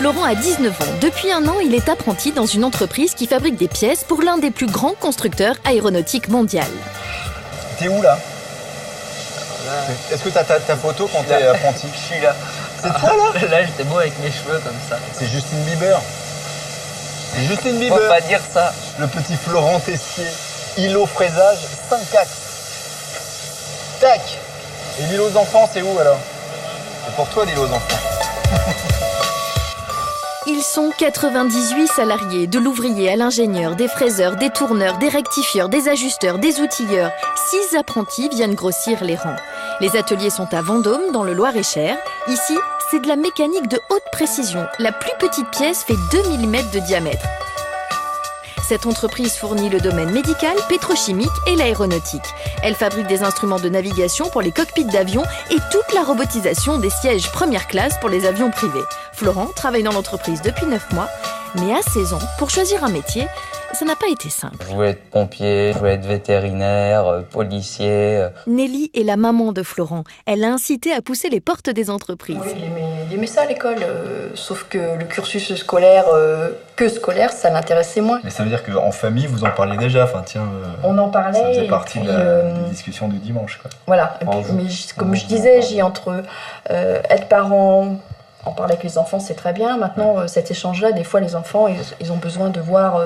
Florent a 19 ans. Depuis un an, il est apprenti dans une entreprise qui fabrique des pièces pour l'un des plus grands constructeurs aéronautiques mondiaux. T'es où là? Est-ce que t'as ta photo quand t'es apprenti? Je suis là. C'est toi là? Là, j'étais beau avec mes cheveux comme ça. C'est Justin Bieber. C'est Justin Bieber. Faut pas dire ça. Le petit Florent Tessier. Îlot fraisage, 5 axes. Tac. Et l'îlot aux enfants, c'est où alors? C'est pour toi l'îlot aux enfants. Ils sont 98 salariés, de l'ouvrier à l'ingénieur, des fraiseurs, des tourneurs, des rectifieurs, des ajusteurs, des outilleurs. 6 apprentis viennent grossir les rangs. Les ateliers sont à Vendôme, dans le Loir-et-Cher. Ici, c'est de la mécanique de haute précision. La plus petite pièce fait 2 mm de diamètre. Cette entreprise fournit le domaine médical, pétrochimique et l'aéronautique. Elle fabrique des instruments de navigation pour les cockpits d'avions et toute la robotisation des sièges première classe pour les avions privés. Florent travaille dans l'entreprise depuis 9 mois, mais à 16 ans, pour choisir un métier, ça n'a pas été simple. Je voulais être pompier, je voulais être vétérinaire, policier. Nelly est la maman de Florent. Elle l'a incité à pousser les portes des entreprises. Oui, il aimait ça à l'école, sauf que le cursus scolaire, ça l'intéressait moins. Mais ça veut dire qu'en famille, vous en parliez déjà, enfin tiens... On en parlait. Ça faisait partie des discussions du dimanche, quoi. Voilà, et puis, mais comme je disais, entre être parent... En parler avec les enfants, c'est très bien. Maintenant, cet échange-là, des fois, les enfants, ils ont besoin de voir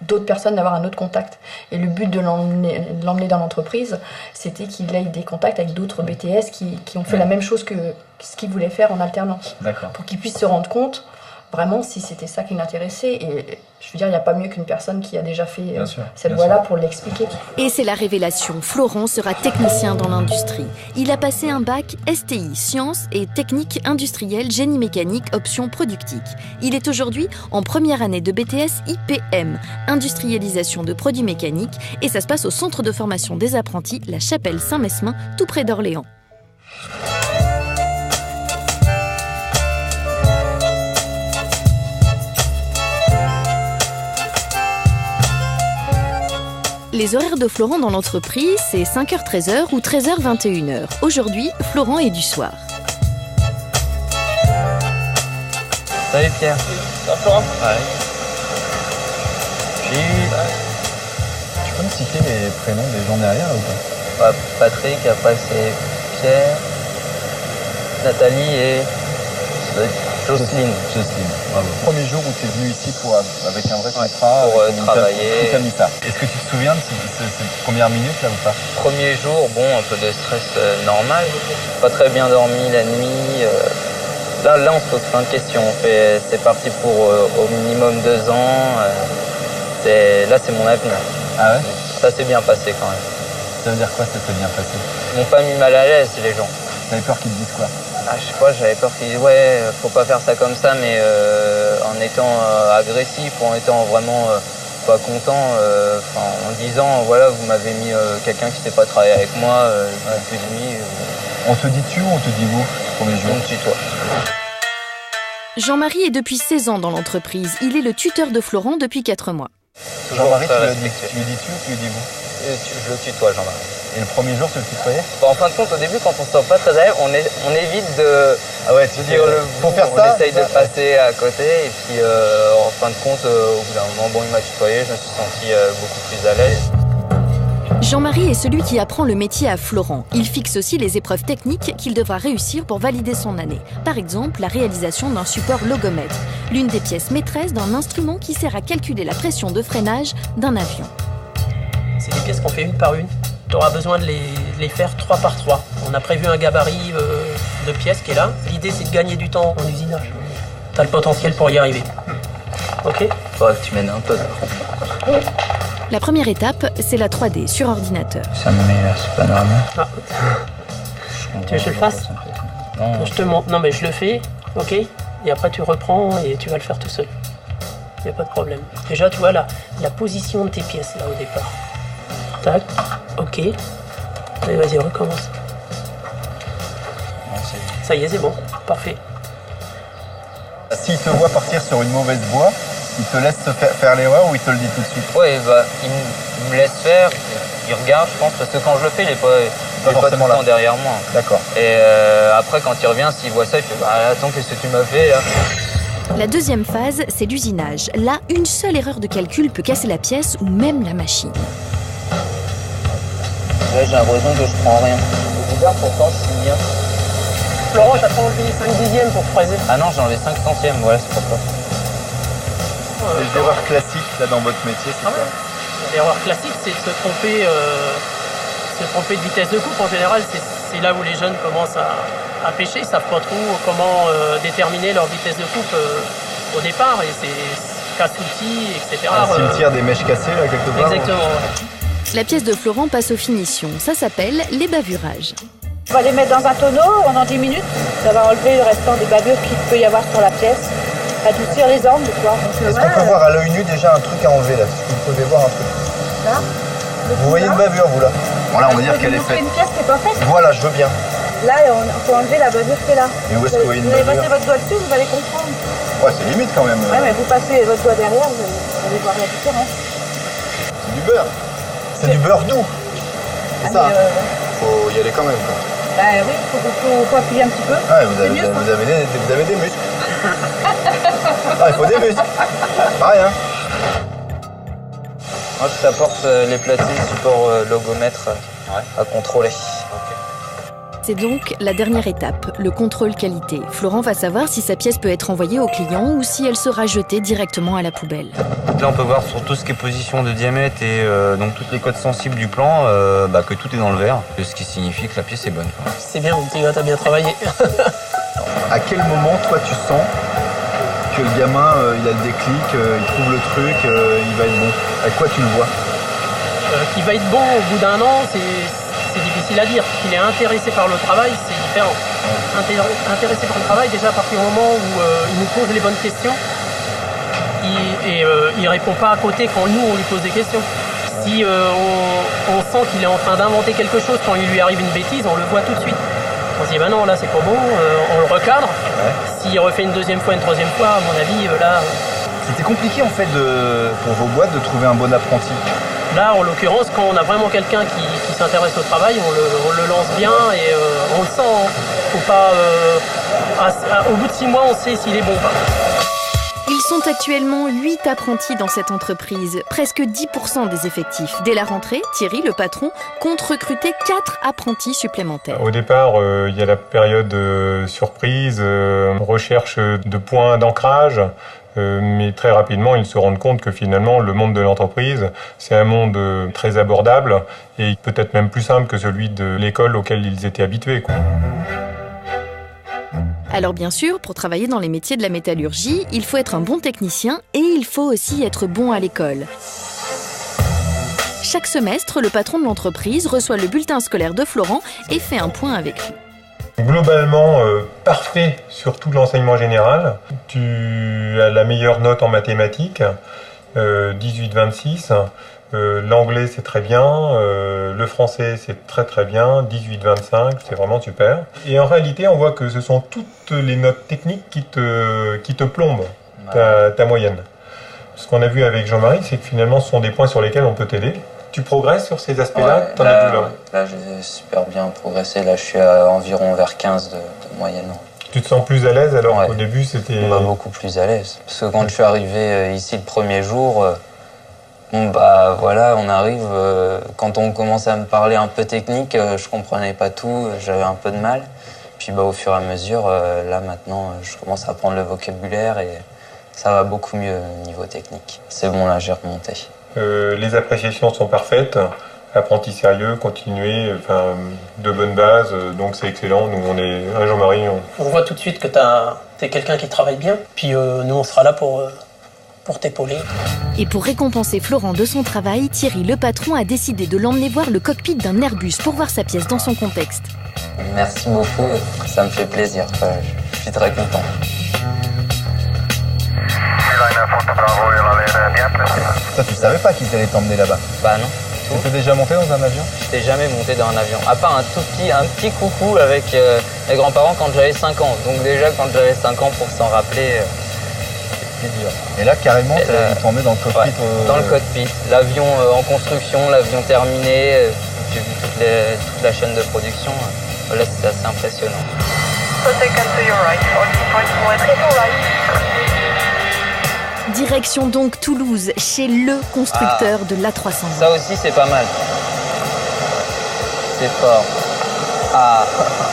d'autres personnes, d'avoir un autre contact. Et le but de l'emmener dans l'entreprise, c'était qu'il ait des contacts avec d'autres BTS qui ont fait la même chose que ce qu'il voulait faire en alternance. D'accord. Pour qu'il puisse se rendre compte, vraiment, si c'était ça qui l'intéressait. Et je veux dire, il n'y a pas mieux qu'une personne qui a déjà fait cette voie-là pour l'expliquer. Et c'est la révélation. Florent sera technicien dans l'industrie. Il a passé un bac STI, sciences et techniques industrielles, génie mécanique, option productique. Il est aujourd'hui en première année de BTS IPM, industrialisation de produits mécaniques, et ça se passe au centre de formation des apprentis, la Chapelle Saint-Mesmin, tout près d'Orléans. Les horaires de Florent dans l'entreprise, c'est 5h-13h ou 13h-21h. Aujourd'hui, Florent est du soir. Salut Pierre. Ça va Florent? Ouais. Tu peux me citer les prénoms des gens derrière là, ou pas? Patrick, après c'est Pierre, Nathalie et Jocelyne. Bravo. Le premier jour où tu es venu ici avec un vrai contrat, pour travailler. Tout a mis ça. Est-ce que tu te souviens de ces premières minutes là ou pas? Premier jour, bon, un peu de stress normal. Pas très bien dormi la nuit. Là, on se pose plein de questions. C'est parti pour au minimum 2 ans. Là, c'est mon avenir. Ah ouais? Ça s'est bien passé quand même. Ça veut dire quoi, ça s'est bien passé? Ils m'ont pas mis mal à l'aise, les gens. T'avais peur qu'ils te disent quoi? Je sais pas, j'avais peur qu'ils disent ouais, faut pas faire ça comme ça, mais en étant agressif ou en étant vraiment pas content, en disant voilà, vous m'avez mis quelqu'un qui sait pas travailler avec moi, je me suis mis. On te dit tu ou on te dit vous, premier jour? On me tutoie. Jean-Marie est depuis 16 ans dans l'entreprise. Il est le tuteur de Florent depuis 4 mois. Jean-Marie, tu lui dis tu ou tu lui dis vous? Je le tutoie, Jean-Marie. Et le premier jour, tu le tutoyais? En fin de compte, au début, quand on se sent pas très à l'aise, on évite de dire le pour vous, faire on ça, essaye de passer à côté. Et puis, en fin de compte, au bout d'un moment, il m'a tutoyé, je me suis senti beaucoup plus à l'aise. Jean-Marie est celui qui apprend le métier à Florent. Il fixe aussi les épreuves techniques qu'il devra réussir pour valider son année. Par exemple, la réalisation d'un support logomètre, l'une des pièces maîtresses d'un instrument qui sert à calculer la pression de freinage d'un avion. C'est des pièces qu'on fait une par une. Tu auras besoin de les faire 3 par 3. On a prévu un gabarit de pièces qui est là. L'idée, c'est de gagner du temps en usinage. Tu as le potentiel pour y arriver. Ok? Faudrait que tu m'aides un peu. La première étape, c'est la 3D sur ordinateur. Ça me met là, c'est pas normal. Ah. Tu veux que je le fasse? Non. Je te montre. Non, mais je le fais, ok? Et après, tu reprends et tu vas le faire tout seul. Il n'y a pas de problème. Déjà, tu vois la position de tes pièces là au départ. Tac, ok. Allez, vas-y, recommence. Ça y est, c'est bon, parfait. S'il te voit partir sur une mauvaise voie, il te laisse faire l'erreur ou il te le dit tout de suite? Oui, il me laisse faire, il regarde, je pense, parce que quand je le fais, il est pas tout le temps derrière moi. D'accord. Et après, quand il revient, s'il voit ça, il fait attends, qu'est-ce que tu m'as fait là? La deuxième phase, c'est l'usinage. Là, une seule erreur de calcul peut casser la pièce ou même la machine. Là, j'ai l'impression que je prends rien. Le bizarre, pourtant, je suis bien. Florent, t'as pas enlevé 5 dixièmes pour fraiser? Ah non, j'ai enlevé 5 centièmes, voilà, c'est pourquoi. Les erreurs classiques là dans votre métier, c'est quoi? L'erreur classique, c'est de se tromper de vitesse de coupe. En général, c'est là où les jeunes commencent à pêcher. Ils savent pas trop comment déterminer leur vitesse de coupe au départ. Et c'est casse-outils, etc. Un cimetière des mèches cassées là quelque part. Exactement. La pièce de Florent passe aux finitions. Ça s'appelle les bavurages. On va les mettre dans un tonneau pendant 10 minutes. Ça va enlever le restant des bavures qu'il peut y avoir sur la pièce. Adoucir les angles, quoi. Est-ce qu'on peut voir à l'œil nu déjà un truc à enlever là? Si vous pouvez voir un truc. Là, Vous voyez une bavure vous là? Bon là on va dire qu'elle est faite. une pièce qui n'est pas faite. Voilà, je veux bien. Là, on faut enlever la bavure qui est là. Et où est-ce que vous voyez une Vous allez bavure? passer votre doigt dessus, vous allez comprendre. Ouais, c'est limite quand même. Ouais, mais vous passez votre doigt derrière, vous allez voir la différence. C'est du beurre. C'est du beurre doux. C'est ça. Faut y aller quand même quoi. Bah oui, faut appuyer un petit peu. Ouais, vous avez, mieux, ça. vous avez des muscles. Ah, il faut des muscles. Pas rien. Moi, je t'apporte les platines support logomètre à contrôler. C'est donc la dernière étape, le contrôle qualité. Florent va savoir si sa pièce peut être envoyée au client ou si elle sera jetée directement à la poubelle. Là, on peut voir sur tout ce qui est position de diamètre et donc toutes les codes sensibles du plan que tout est dans le vert, ce qui signifie que la pièce est bonne. C'est bien, mon petit gars, t'as bien travaillé. À quel moment, toi, tu sens que le gamin, il a le déclic, il trouve le truc, il va être bon? À quoi tu le vois? Qu'il va être bon au bout d'un an, c'est difficile à dire. Qu'il est intéressé par le travail, c'est différent. Intéressé par le travail, déjà à partir du moment où il nous pose les bonnes questions, il répond pas à côté quand nous on lui pose des questions. Si on sent qu'il est en train d'inventer quelque chose, quand il lui arrive une bêtise, on le voit tout de suite. On se dit, bah non, là c'est pas bon, on le recadre. Ouais. S'il refait une deuxième fois, une troisième fois, à mon avis, là... C'était compliqué en fait pour vos boîtes de trouver un bon apprenti. Là, en l'occurrence, quand on a vraiment quelqu'un qui s'intéresse au travail, on le lance bien et on le sent. Hein. Faut pas, au bout de 6 mois, on sait s'il est bon ou pas. Ils sont actuellement 8 apprentis dans cette entreprise, presque 10% des effectifs. Dès la rentrée, Thierry, le patron, compte recruter 4 apprentis supplémentaires. Au départ, il y a la période surprise, recherche de points d'ancrage. Mais très rapidement, ils se rendent compte que finalement, le monde de l'entreprise, c'est un monde très abordable et peut-être même plus simple que celui de l'école auquel ils étaient habitués, quoi. Alors bien sûr, pour travailler dans les métiers de la métallurgie, il faut être un bon technicien et il faut aussi être bon à l'école. Chaque semestre, le patron de l'entreprise reçoit le bulletin scolaire de Florent et fait un point avec lui. Globalement, parfait sur tout l'enseignement général. Tu as la meilleure note en mathématiques, 18-26. L'anglais, c'est très bien. Le français, c'est très très bien. 18-25, c'est vraiment super. Et en réalité, on voit que ce sont toutes les notes techniques qui te plombent ta moyenne. Ce qu'on a vu avec Jean-Marie, c'est que finalement, ce sont des points sur lesquels on peut t'aider. Tu progresses sur ces aspects-là? T'en as vu là? Là, j'ai super bien progressé. Là, je suis à environ vers 15 de moyenne. Tu te sens plus à l'aise alors Ouais. qu'au début, c'était... Beaucoup plus à l'aise. Parce que quand je suis arrivé ici le premier jour, voilà, on arrive. Quand on commençait à me parler un peu technique, je comprenais pas tout, j'avais un peu de mal. Puis au fur et à mesure, là maintenant, je commence à apprendre le vocabulaire et ça va beaucoup mieux au niveau technique. C'est bon, là, j'ai remonté. Les appréciations sont parfaites, apprenti sérieux, continuer, de bonnes bases, donc c'est excellent. Nous, on est un Jean-Marie. On voit tout de suite que t'es quelqu'un qui travaille bien, puis nous on sera là pour t'épauler. Et pour récompenser Florent de son travail, Thierry, le patron, a décidé de l'emmener voir le cockpit d'un Airbus pour voir sa pièce dans son contexte. Merci beaucoup, ça me fait plaisir, je suis très content. Ça, tu savais pas qu'ils allaient t'emmener là-bas? Bah non. Tu étais déjà monté dans un avion? J'étais jamais monté dans un avion, à part un petit coucou avec mes grands-parents quand j'avais 5 ans. Donc déjà, quand j'avais 5 ans, pour s'en rappeler, c'était dur. Et là, carrément, ils t'ont emmené dans le cockpit? Ouais, dans le cockpit. L'avion en construction, l'avion terminé. J'ai vu toute la chaîne de production. Là, c'était assez impressionnant. So take to your right, 40.1 right. Direction donc Toulouse, chez le constructeur de l'A320. Ça aussi, c'est pas mal. C'est fort. Ah,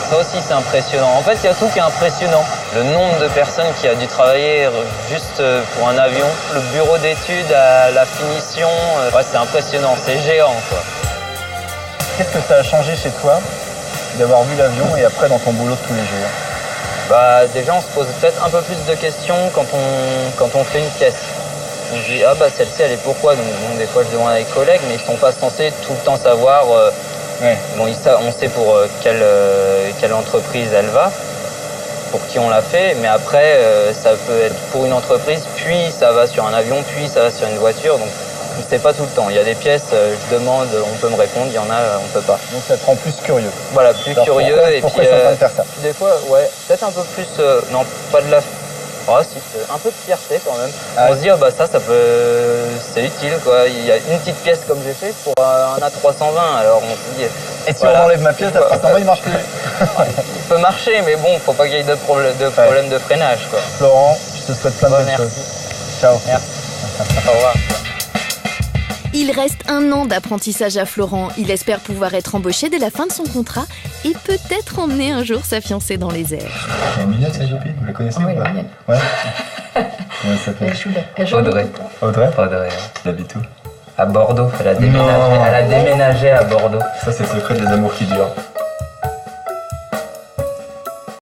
ça aussi, c'est impressionnant. En fait, il y a tout qui est impressionnant. Le nombre de personnes qui a dû travailler juste pour un avion, le bureau d'études, la finition, ouais, c'est impressionnant, c'est géant, quoi. Qu'est-ce que ça a changé chez toi d'avoir vu l'avion et après dans ton boulot de tous les jours? Bah, déjà, on se pose peut-être un peu plus de questions quand on fait une pièce. On se dit, ah bah celle-ci, elle est pourquoi? Donc des fois, je demande à des collègues, mais ils sont pas censés tout le temps savoir. Bon, on sait pour quelle entreprise elle va, pour qui on l'a fait, mais après, ça peut être pour une entreprise, puis ça va sur un avion, puis ça va sur une voiture. Donc, on ne sait pas tout le temps. Il y a des pièces, je demande, on peut me répondre, il y en a, on peut pas. Donc ça te rend plus curieux. Voilà, plus curieux. Pourquoi et puis, ils sont en train de faire ça? des fois, ouais, peut-être un peu plus, non, pas de la... Oh, si, un peu de fierté quand même. On se dit, oh, bah ça peut... c'est utile, quoi. Il y a une petite pièce comme j'ai fait pour un A320, alors on se dit... Et si on enlève ma pièce, l'A320, il marche plus. Il peut marcher, mais bon, faut pas qu'il y ait de problème de freinage, quoi. Florent, je te souhaite plein de bonnes choses. Ciao. Merci. Au revoir. Il reste 1 an d'apprentissage à Florent. Il espère pouvoir être embauché dès la fin de son contrat et peut-être emmener un jour sa fiancée dans les airs. Elle est mignonne, cette copine, vous la connaissez ou pas? Ouais. Comment elle s'appelle? Audrey. Elle habite où? À Bordeaux. Elle a déménagé à Bordeaux. Ça, c'est le secret des amours qui durent.